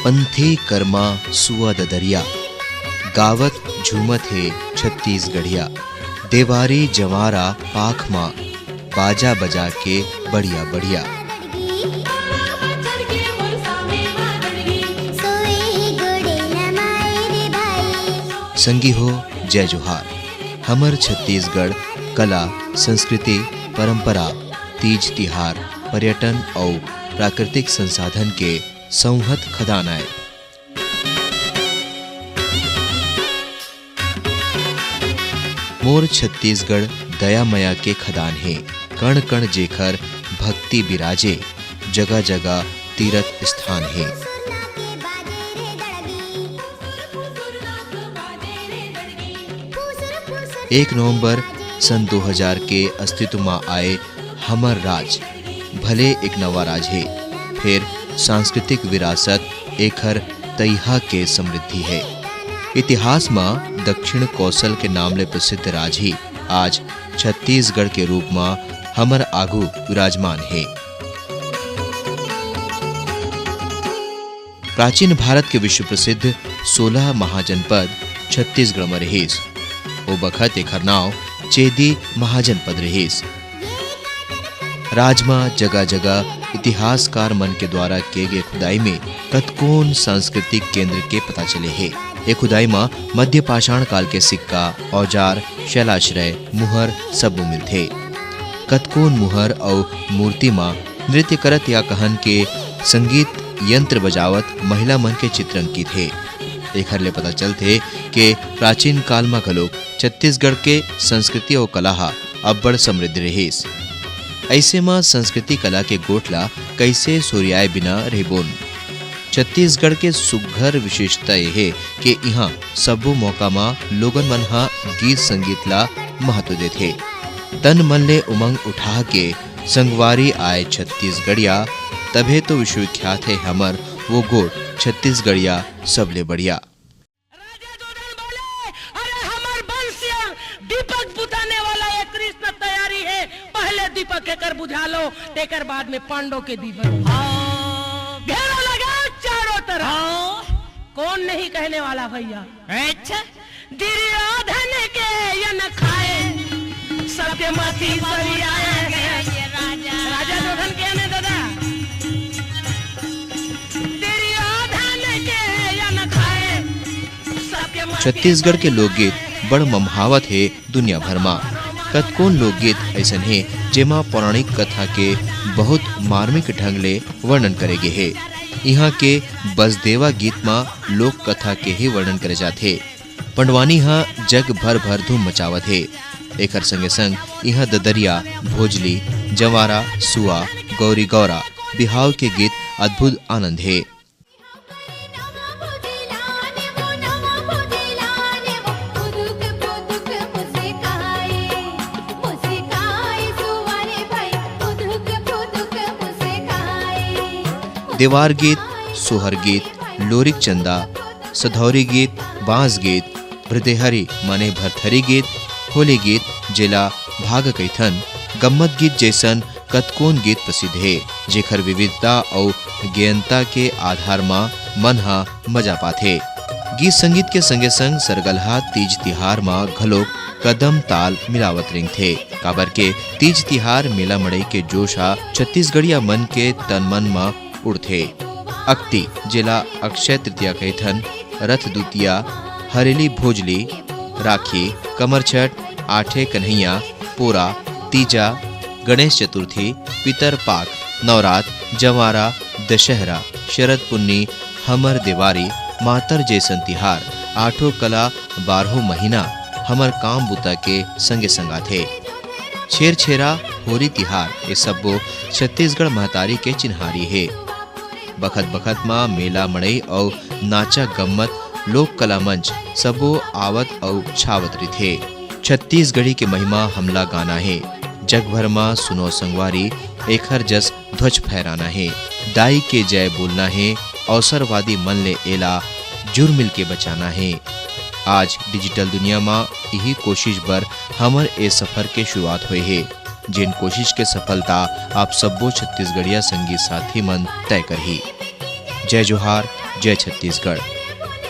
पंथे कर्मा सुआ ददरिया, गावत झूमत है छत्तीसगढ़िया। देवारी जवारा पाख माँ, बाजा बजा के बढ़िया बढ़िया। संगी हो जय जोहार। हमर छत्तीसगढ़ कला, संस्कृति, परंपरा, तीज तिहार, पर्यटन और प्राकृतिक संसाधन के संहत खदान है। मोर छत्तीसगढ़ दया मया के खदान है। कण कण जेखर भक्ति बिराजे, जगह जगह तीर्थ स्थान है। 1 नवंबर सन 2000 के अस्तित्व में आए हमर राज भले एक नवा राज है, फिर सांस्कृतिक विरासत एखर तैहा के समृद्धि है। इतिहास में दक्षिण कौशल के नाम ले प्रसिद्ध राज ही आज छत्तीसगढ़ के रूप में हमर आगू विराजमान है। प्राचीन भारत के विश्व प्रसिद्ध 16 महाजनपद छत्तीसगढ़ में रहीस। ओ बखत एखर नाव चेदी महाजनपद रहीस। राजमा जगह जगह इतिहासकार मन के द्वारा किए गए खुदाई में कतकोन सांस्कृतिक केंद्र के पता चले हैं। एक खुदाई में मध्य पाषाण काल के सिक्का, औजार, शैलाश्रय, मुहर सब मिलते। कतकोन मुहर और मूर्ति में नृत्य करत या कहन के संगीत यंत्र बजावत महिला मन के चित्र अंकित है। एखर ले पता चलते कि प्राचीन काल में घलोक छत्तीसगढ़ के संस्कृति और कला अब्बड़ समृद्ध रहीस। ऐसे में संस्कृति कला के गोठला कैसे सूर्याय बिना रहबोन। छत्तीसगढ़ के सुघर विशेषता यह है कि यहाँ सबो मौका में लोगन मन हा गीत संगीत ला महत्व देथे। तन मन ले उमंग उठा के संगवारी आए छत्तीसगढ़िया, तभे तो विश्वविख्यात है हमर वो गोठ छत्तीसगढ़िया सबले बढ़िया। दीपक बुझाने वाला एक कृष्ण तैयारी है। पहले दीपक कर बुझा लो, तेकर बाद में पांडव के दीपक। घेरा लगा चारों तरफ। कौन नहीं कहने वाला भैया? अच्छा, दुर्योधन के यन खाए सबके माथी सरियाए। राजा दुर्योधन के ने दादा दुर्योधन के यन खाए सबके। छत्तीसगढ़ के लोकगीत बड़ ममहावत है दुनिया भर में। कतकोन लोकगीत ऐसा है जेमा पौराणिक कथा के बहुत मार्मिक ढंग ले वर्णन करे गे है। यहाँ के बसदेवा गीत में लोक कथा के ही वर्णन करे जाते। पंडवानी यहाँ जग भर भर धूम मचावत है। एकर संगे संग यहाँ ददरिया, भोजली, जवारा, सुआ, गौरी गौरा, बिहाव के गीत अद्भुत आनंद है। देवार गीत, सोहर गीत, लोरिक चंदा, सधौरी गीत, बांस गीत, भृदेहरी माने भरथरी गीत, होली गीत, जिला भाग कैथन, गम्मत गीत जैसन कतकोन गीत प्रसिद्ध है, जेखर विविधता और ज्ञानता के आधार में मन हा मजा पाथे। गीत संगीत के संगे संग सरगलहा तीज तिहार में घलोक कदम ताल मिलावत रिंग थे। काबर के तीज तिहार मेला मड़ई के जोशा छत्तीसगढ़िया मन के तन मन में उड़थे। अक्ति जिला अक्षय तृतीया कैथन, रथ द्वितीया, हरेली भोजली, राखी, कमरछठ, आठे कन्हैया, पोरा, तीजा, गणेश चतुर्थी, पितर पाक, नवरात, जवारा, दशहरा, शरद पुन्नी, हमर देवारी, मातर जैसन तिहार, आठों कला 12 महीना हमर काम बुता के संगे संगा थे। छेर छेरा, होरी तिहार ये सबो छत्तीसगढ़ महतारी के चिन्हारी है। बखत बखत माँ मेला मड़ई और नाचा गम्मत लोक कला मंच सबो आवत और छावत थे। छत्तीसगढ़ी के महिमा हमला गाना है। जग भर माँ सुनो संगवारी, एखर जस ध्वज फहराना है। दाई के जय बोलना है, अवसरवादी मन ले एला जुर मिल के बचाना है। आज डिजिटल दुनिया में यही कोशिश बर हमर ए सफर के शुरुआत हुए है, जिन कोशिश के सफलता आप सबो छत्तीसगढ़िया संगीत साथी मन तय करही। जय जोहार, जय छत्तीसगढ़।